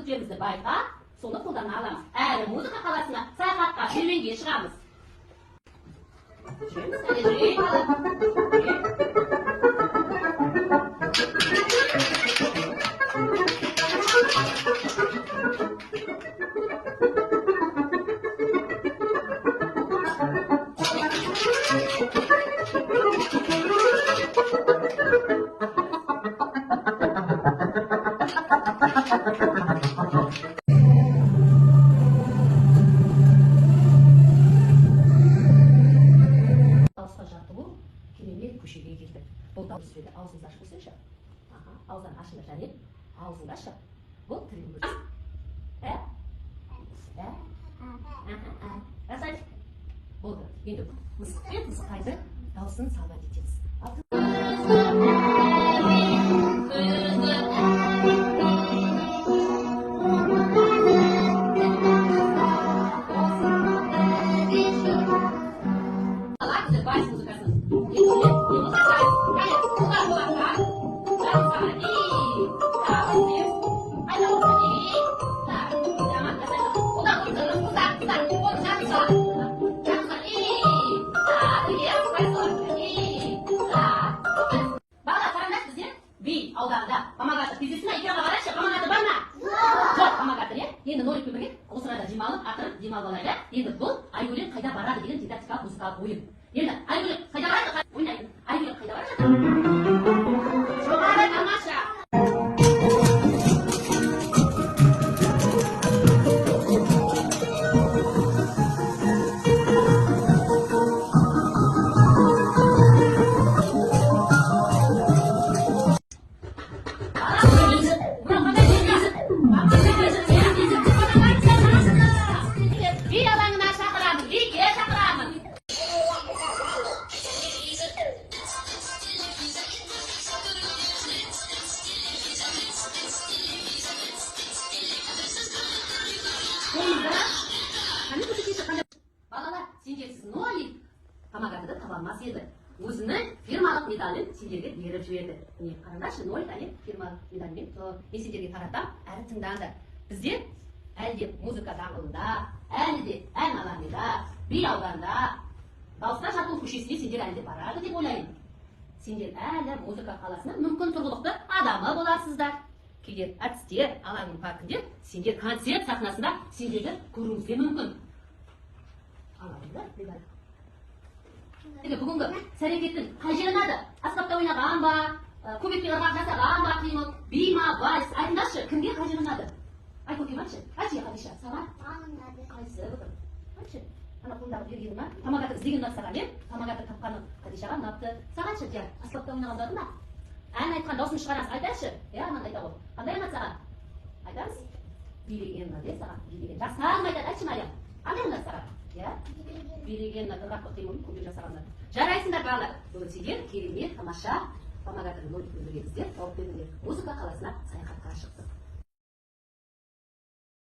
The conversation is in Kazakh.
мүмкіндіктерімізді байқап, соны қолдана аламыз. Әрі музыка қаласына саяхатқа серуенге шығамыз. Керемет көшеге келді. Бұл дауыс сөйледі. Аузыңызды ашып көрсеңші. Аузын ашыңдар және аузыңды ашып. Бұл тілін көрсеңші. Жасайды. Болды. Енді мысықпен мысықайды дауысын салып кетеміз. Ауданында Памагатов кездесіне екеуі қарайшы, Памагатов бар ма? Жоқ, Памагатов, е? Енді Норикпен бірге осы арада демалып, ақырып демалып алайық. Енді бұл Айгүлен қайда барады деген дидактикалық музыкалық ойын. Енді Айгүлен қайда барады? Ойнайды. Айгүлен қайда барады? Жоғары тамаша. Балалар, сендерсіз Нолик Памагатовты таба алмас еді. Өзінің фирмалық медалін сендерге беріп жіберді. Міне қараңдаршы, Нолик фирмалық медалімен мен сендерге таратам, әрі тыңдаңдар. Біздер әлде музыка даңғылында, әлде ән алаңында, би ауданда, Дауыстар Шатыл көшесіне сендер әлде барады деп ойлаймын. Сендер әлі музыка қаласының мүмкін тұрғылықты адамы боларсыздар. Кейде әртістер алаңның паркінде сендер концерт сахнасында сендерді көруіңізге мүмкін. Бүгінгі сәрекеттің қай жері ұнады? Аспапта ойнаған ба, көбекпен ырғақ жасаған ба, қимыл, би ма, вальс, айтыңдаршы, кімге қай жері ұнады? Айт көкем, айтшы, айтшы, Қадиша, саған? Қайсы бұқыр? Айтшы, ана қолдағы бергені ма? Памагатов іздеген ұнады саған, мен? Памагатов тапқаны Қадишаға ұнапты. Сағаншы, жа, аспапта ойнаған ұнады ма? Ән айтқан даусын шығарасыз, айтайшы. Аман айта ғой. Қандай ұнады саған? Айтамыз? Билеген ұнады, саған. Билеген. Жасағым айтады, айтшы Мариям. Қандай ұнады саған? Билеген ұнады, ұрғақ қимыл, көбек жасағандар. Жарайсыңдар балалар. Бүгін сендер керемет, тамаша Памагатов Ноликпен біргесіздер, тауып бердіңдер. Музыка қаласына саяхатқа шықтық.